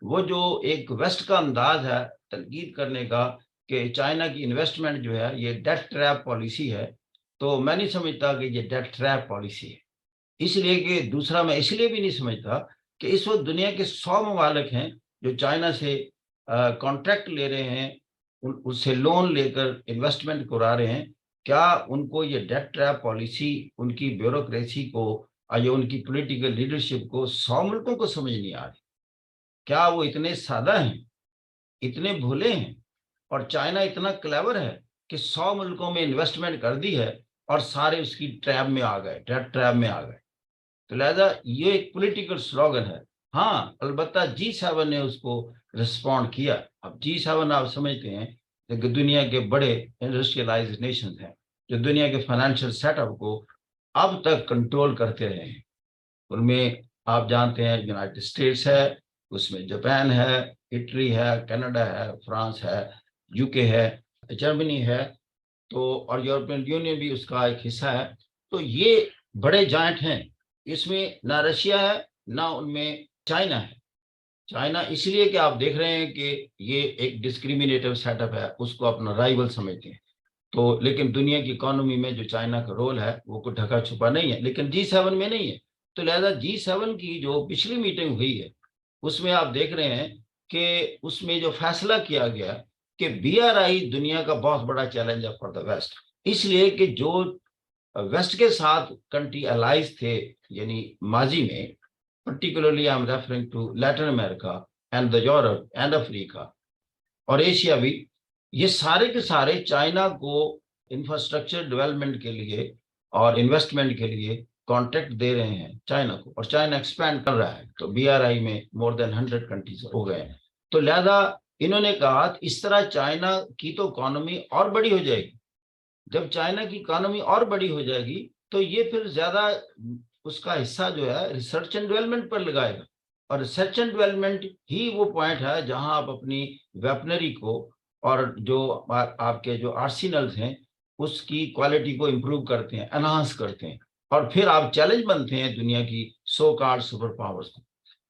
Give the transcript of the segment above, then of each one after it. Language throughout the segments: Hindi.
वो जो एक वेस्ट का अंदाज है तनकीद करने का कि चाइना की इन्वेस्टमेंट जो है ये डेट ट्रैप पॉलिसी है, तो मैं नहीं समझता कि ये डेट ट्रैप पॉलिसी है। इसलिए कि दूसरा मैं इसलिए भी नहीं समझता कि इस वक्त दुनिया के 100 ममालिक हैं जो चाइना से कॉन्ट्रैक्ट ले रहे हैं, उससे लोन लेकर इन्वेस्टमेंट करा रहे हैं। क्या उनको ये डेट ट्रैप पॉलिसी, उनकी ब्यूरोक्रेसी को या उनकी पॉलिटिकल लीडरशिप को 100 मुल्कों को समझ नहीं आ रही? क्या वो इतने सादा हैं, इतने भोले हैं? और चाइना इतना क्लेवर है कि 100 मुल्कों में इन्वेस्टमेंट कर दी है और सारे उसकी ट्रैप में आ गए, डेट ट्रैप में आ गए। तो लिहाजा ये एक पॉलिटिकल स्लोगन है। हाँ, अलबत्ता G7 ने उसको रिस्पॉन्ड किया। अब G7 आप समझते हैं कि दुनिया के बड़े इंडस्ट्रियलाइज्ड नेशन हैं जो दुनिया के फाइनेंशियल सेटअप को अब तक कंट्रोल करते रहे हैं। उनमें आप जानते हैं यूनाइटेड स्टेट्स है, उसमें जापान है, इटली है, कनाडा है, फ्रांस है, यूके है, जर्मनी है, तो और यूरोपियन यूनियन भी उसका एक हिस्सा है। तो ये बड़े जायंट हैं। इसमें ना रशिया है ना उनमें चाइना है। चाइना इसलिए कि आप देख रहे हैं कि ये एक डिस्क्रिमिनेटिव सेटअप है, उसको अपना राइवल समझते हैं। तो लेकिन दुनिया की इकोनॉमी में जो चाइना का रोल है वो कोई ढका छुपा नहीं है, लेकिन G7 में नहीं है। तो लिहाजा G7 की जो पिछली मीटिंग हुई है उसमें आप देख रहे हैं कि उसमें जो फैसला किया गया कि BRI दुनिया का बहुत बड़ा चैलेंज है फॉर द वेस्ट। इसलिए कि जो वेस्ट के साथ कंट्री अलाइज थे, यानी माजी में, particularly I am referring to Latin America and the Europe and Africa और एशिया भी, ये सारे के सारे चाइना को इंफ्रास्ट्रक्चर डेवलपमेंट के लिए और इन्वेस्टमेंट के लिए कॉन्ट्रैक्ट दे रहे हैं चाइना को, और चाइना एक्सपैंड कर रहा है। तो BRI में मोर देन 100 कंट्रीज हो गए हैं। तो लिहाजा इन्होंने कहा इस तरह चाइना की तो इकोनॉमी और बड़ी हो जाएगी। जब चाइना की इकोनॉमी और बड़ी हो जाएगी तो ये फिर ज्यादा उसका हिस्सा जो है रिसर्च एंड डेवलपमेंट पर लगाएगा। और रिसर्च एंड डेवलपमेंट ही वो पॉइंट है जहां आप अपनी वेपनरी को और जो आपके जो आर्सेनल्स हैं उसकी क्वालिटी को इम्प्रूव करते हैं, एनहांस करते हैं, और फिर आप चैलेंज बनते हैं दुनिया की सो कॉल्ड सुपर पावर्स को।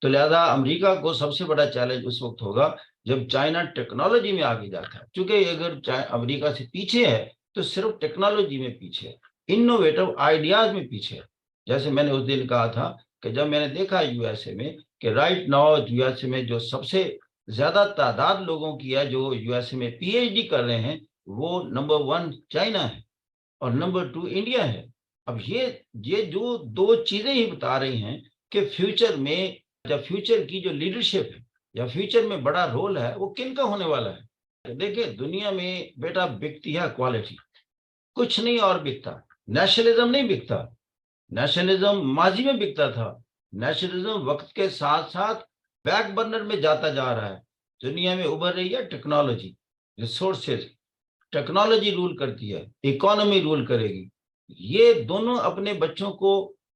तो लिहाजा अमेरिका को सबसे बड़ा चैलेंज उस वक्त होगा जब चाइना टेक्नोलॉजी में आगे जाता है, क्योंकि अगर अमेरिका से पीछे है तो सिर्फ टेक्नोलॉजी में पीछे है, इनोवेटिव आइडियाज में पीछे है। जैसे मैंने उस दिन कहा था कि जब मैंने देखा यूएसए में कि राइट नाउ यूएसए में जो सबसे ज्यादा तादाद लोगों की है जो यूएसए में PhD कर रहे हैं, वो नंबर 1 चाइना है और नंबर 2 इंडिया है। अब ये जो दो चीजें ही बता रही हैं कि फ्यूचर में, जब फ्यूचर की जो लीडरशिप है या फ्यूचर में बड़ा रोल है वो किन का होने वाला है। देखिए दुनिया में बेटा बिकती है क्वालिटी, कुछ नहीं और बिकता। नेशनलिज्म नहीं बिकता। नेशनलिज्म माजी में बिकता था। नेशनलिज्म वक्त के साथ साथ बैक बर्नर में जाता जा रहा है। दुनिया में उभर रही है टेक्नोलॉजी, रिसोर्सेज। टेक्नोलॉजी रूल करती है, इकोनॉमी रूल करेगी। ये दोनों अपने बच्चों को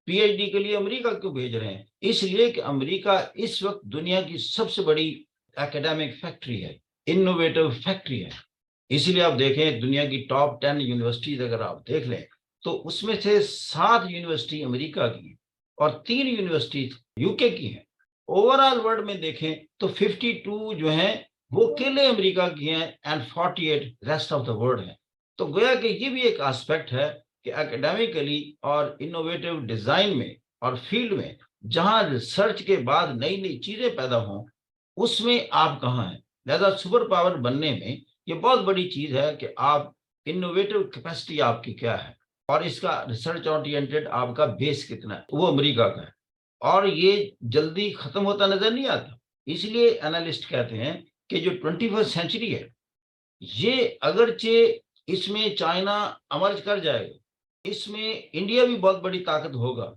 PhD के लिए अमेरिका क्यों भेज रहे हैं? इसलिए कि अमेरिका इस वक्त दुनिया की सबसे बड़ी एकेडमिक फैक्ट्री है, इनोवेटिव फैक्ट्री है। इसलिए आप देखें दुनिया की टॉप 10 यूनिवर्सिटीज अगर आप देख लें तो उसमें से 7 यूनिवर्सिटी अमेरिका की है और 3 यूनिवर्सिटीज यूके की हैं। ओवरऑल वर्ल्ड में देखें तो 52 जो हैं वो अकेले अमेरिका की हैं and 48 rest of the world है। तो गोया कि ये भी एक एस्पेक्ट है कि एकेडमिकली और इनोवेटिव डिजाइन में और फील्ड में जहां रिसर्च के बाद नई नई चीजें पैदा हों, उसमें आप कहाँ हैं। लिहाजा सुपर पावर बनने में ये बहुत बड़ी चीज है कि आप इनोवेटिव कैपेसिटी आपकी क्या है और इसका रिसर्च ओरिएंटेड आपका बेस कितना है, वो अमेरिका का है। और ये जल्दी खत्म होता नजर नहीं आता। इसलिए एनालिस्ट कहते हैं कि जो 21st सेंचुरी है, ये अगरचे इसमें चाइना अमर्ज कर जाएगा, इसमें इंडिया भी बहुत बड़ी ताकत होगा,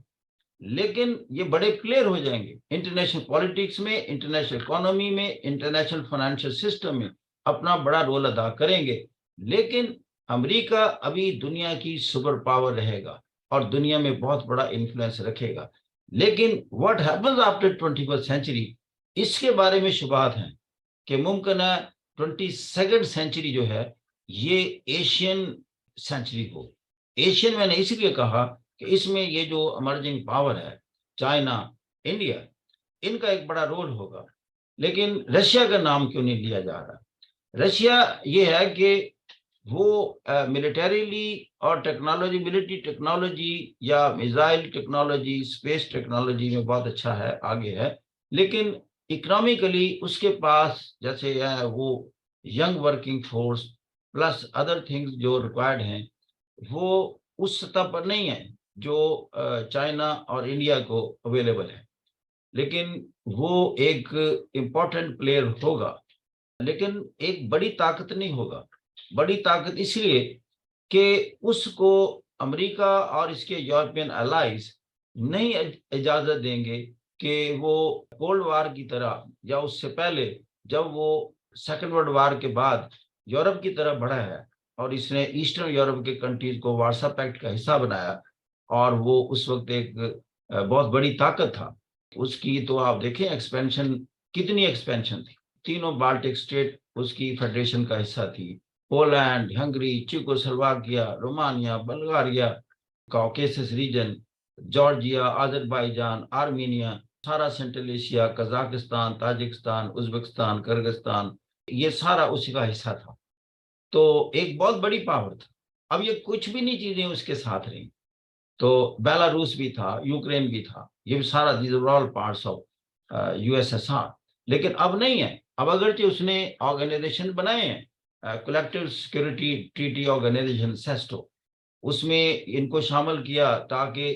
लेकिन ये बड़े प्लेयर हो जाएंगे इंटरनेशनल पॉलिटिक्स में, इंटरनेशनल इकोनॉमी में, इंटरनेशनल फाइनेंशियल सिस्टम में अपना बड़ा रोल अदा करेंगे। लेकिन अमेरिका अभी दुनिया की सुपर पावर रहेगा और दुनिया में बहुत बड़ा इन्फ्लुएंस रखेगा। लेकिन what happens after 21st century, इसके बारे में शुबात हैं कि मुमकिन है 22nd सेंचुरी जो है ये एशियन सेंचुरी हो। एशियन मैंने इसलिए कहा कि इसमें ये जो इमर्जिंग पावर है चाइना, इंडिया, इनका एक बड़ा रोल होगा। लेकिन रशिया का नाम क्यों नहीं लिया जा रहा? रशिया ये है कि वो मिलिटरीली और टेक्नोलॉजी, मिलिट्री टेक्नोलॉजी या मिसाइल टेक्नोलॉजी, स्पेस टेक्नोलॉजी में बहुत अच्छा है, आगे है, लेकिन इकोनॉमिकली उसके पास जैसे है वो young working force plus other things जो रिक्वायर्ड हैं, वो उस सतह पर नहीं है जो चाइना और इंडिया को अवेलेबल है। लेकिन वो एक इम्पोर्टेंट प्लेयर होगा, लेकिन एक बड़ी ताकत नहीं होगा। बड़ी ताकत इसलिए कि उसको अमेरिका और इसके यूरोपियन अलाइज नहीं इजाजत देंगे कि वो कोल्ड वार की तरह या उससे पहले, जब वो सेकेंड वर्ल्ड वार के बाद यूरोप की तरफ बढ़ा है और इसने ईस्टर्न यूरोप के कंट्रीज को वार्सा पैक्ट का हिस्सा बनाया, और वो उस वक्त एक बहुत बड़ी ताकत था। उसकी तो आप देखें एक्सपेंशन, कितनी एक्सपेंशन थी। तीनों बाल्टिक स्टेट उसकी फेडरेशन का हिस्सा थी। Poland, Hungary, Czechoslovakia, Romania, Bulgaria, Caucasus region, Georgia, Azerbaijan, Armenia, सारा central Asia, Kazakhstan, Tajikistan, Uzbekistan, Kyrgyzstan, ये सारा उसी का हिस्सा था। तो एक बहुत बड़ी पावर था। अब ये कुछ भी नहीं चीजें उसके साथ रही। तो बेलारूस भी था, यूक्रेन भी था, ये भी सारा, these are all parts of USSR. लेकिन अब नहीं है। अब अगरचे उसने ऑर्गेनाइजेशन बनाए हैं, collective security treaty organisation Sesto, उसमें इनको शामिल किया ताकि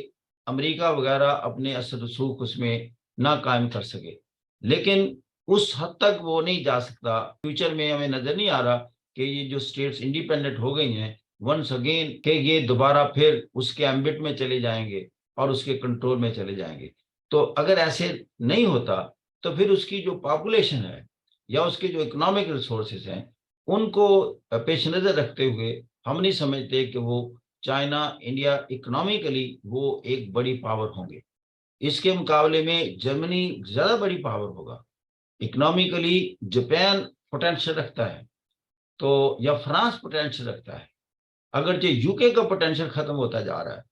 अमेरिका वगैरह अपने असर रसूख उसमें ना कायम कर सके। लेकिन उस हद तक वो नहीं जा सकता। फ्यूचर में हमें नजर नहीं आ रहा कि ये जो स्टेट्स इंडिपेंडेंट हो गई हैं वंस अगेन कि ये दोबारा फिर उसके एम्बिट में चले जाएंगे और उसके कंट्रोल में चले जाएंगे। तो अगर ऐसे नहीं होता तो फिर उसकी जो पॉपुलेशन है या उसके जो इकोनॉमिक रिसोर्सेज हैं, उनको पेश नजर रखते हुए हम नहीं समझते कि वो चाइना, इंडिया इकोनॉमिकली वो एक बड़ी पावर होंगे। इसके मुकाबले में जर्मनी ज्यादा बड़ी पावर होगा इकोनॉमिकली। जापान पोटेंशियल रखता है, तो या फ्रांस पोटेंशियल रखता है। अगर जो यूके का पोटेंशियल खत्म होता जा रहा है,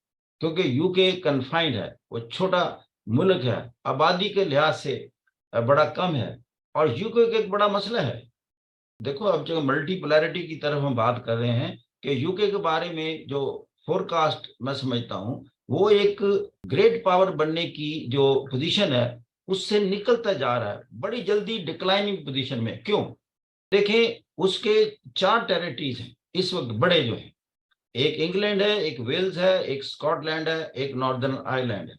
क्योंकि यूके कन्फाइंड है, वो छोटा मुल्क है, आबादी के लिहाज से बड़ा कम है। और यूके का एक बड़ा मसला है, देखो अब जो मल्टीपोलैरिटी की तरफ हम बात कर रहे हैं कि यूके के बारे में जो फोरकास्ट मैं समझता हूं, वो एक ग्रेट पावर बनने की जो पोजीशन है उससे निकलता जा रहा है बड़ी जल्दी डिक्लाइनिंग पोजीशन में। क्यों? देखें, उसके 4 टेरिटरीज हैं इस वक्त बड़े जो हैं। एक इंग्लैंड है, एक वेल्स है, एक स्कॉटलैंड है, एक नॉर्दर्न आयरलैंड है।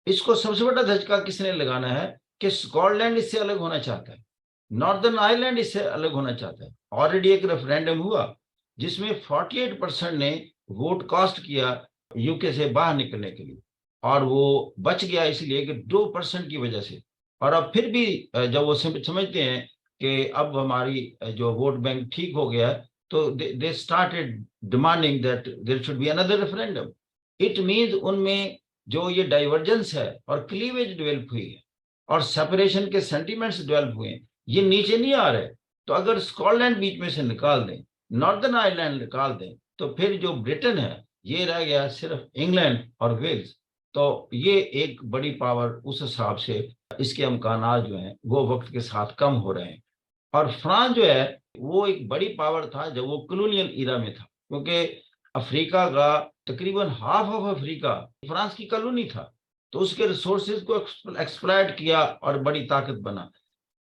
इसको सबसे बड़ा धचका किसने लगाना है कि स्कॉटलैंड इससे अलग होना चाहता है, नॉर्दर्न आयरलैंड इससे अलग होना चाहता है। ऑलरेडी एक रेफरेंडम हुआ जिसमें 48% ने वोट कास्ट किया यूके से बाहर निकलने के लिए, और वो बच गया इसलिए कि 2% की वजह से। और अब फिर भी जब वो समझते हैं कि अब हमारी जो वोट बैंक ठीक हो गया है, तो they started demanding that there should be another referendum. It means उनमें जो ये डाइवर्जेंस है और क्लीवेज डेवलप हुई है और सेपरेशन के सेंटिमेंट्स डेवलप हुए हैं, ये नीचे नहीं आ रहे। तो अगर स्कॉटलैंड बीच में से निकाल दें, नॉर्दर्न आयरलैंड निकाल दें, तो फिर जो ब्रिटेन है ये रह गया सिर्फ इंग्लैंड और वेल्स। तो ये एक बड़ी पावर उस हिसाब से इसके अमकानात जो हैं वो वक्त के साथ कम हो रहे हैं। और फ्रांस जो है वो एक बड़ी पावर था जब वो कॉलोनियल इरा में था, क्योंकि अफ्रीका का तकरीबन हाफ ऑफ अफ्रीका फ्रांस की कॉलोनी था। तो उसके रिसोर्सेज को एक्सप्लॉइट किया और बड़ी ताकत बना।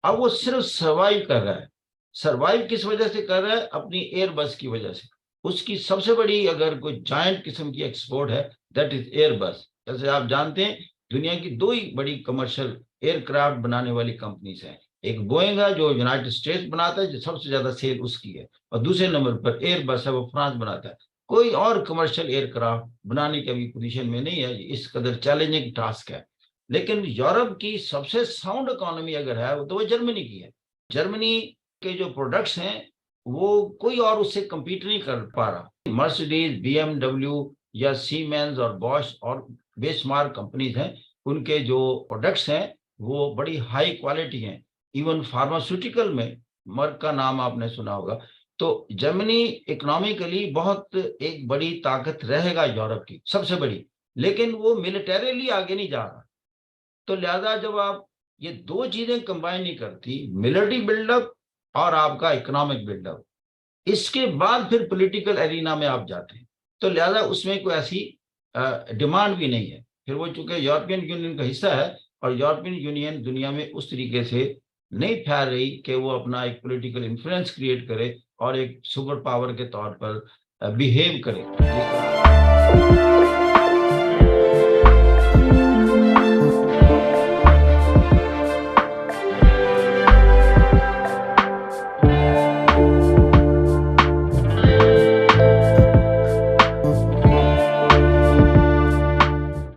अब वो सिर्फ सर्वाइव कर रहा है। सर्वाइव किस वजह से कर रहा है? अपनी एयरबस की वजह से। उसकी सबसे बड़ी अगर कोई जायंट किस्म की एक्सपोर्ट है, दैट इज एयरबस। जैसे आप जानते हैं दुनिया की 2 ही बड़ी कमर्शियल एयरक्राफ्ट बनाने वाली कंपनीज हैं। एक बोइंग है जो यूनाइटेड स्टेट्स बनाता है, जो सबसे ज्यादा सेल उसकी है, और दूसरे नंबर पर एयरबस है, वो फ्रांस बनाता है। कोई और कमर्शियल एयरक्राफ्ट बनाने की अभी पोजीशन में नहीं है, इस कदर चैलेंजिंग टास्क है। लेकिन यूरोप की सबसे साउंड इकोनॉमी अगर है तो वो जर्मनी की है। जर्मनी के जो प्रोडक्ट्स हैं वो कोई और उससे compete नहीं कर पा रहा। मर्सिडीज, बीएमडब्ल्यू या सीमेंस और बॉश और बेसमार्क कंपनीज हैं, उनके जो प्रोडक्ट्स हैं वो बड़ी हाई क्वालिटी हैं। इवन फार्मास्यूटिकल में मर्क का नाम आपने सुना होगा। तो जर्मनी इकोनॉमिकली बहुत एक बड़ी ताकत रहेगा यूरोप की, सबसे बड़ी। लेकिन वो मिलिटरीली आगे नहीं जा रहा। तो लिहाजा जब आप ये दो चीजें कंबाइन नहीं करती, मिलिट्री बिल्डअप और आपका इकोनॉमिक बिल्डअप, इसके बाद फिर पॉलिटिकल एरिना में आप जाते हैं। तो लिहाजा उसमें कोई ऐसी डिमांड भी नहीं है। फिर वो चूंकि यूरोपियन यूनियन का हिस्सा है, और यूरोपियन यूनियन दुनिया में उस तरीके से नहीं फैल रही कि वो अपना एक पॉलिटिकल इन्फ्लुएंस क्रिएट करे और एक सुपर पावर के तौर पर बिहेव करे जिस तरह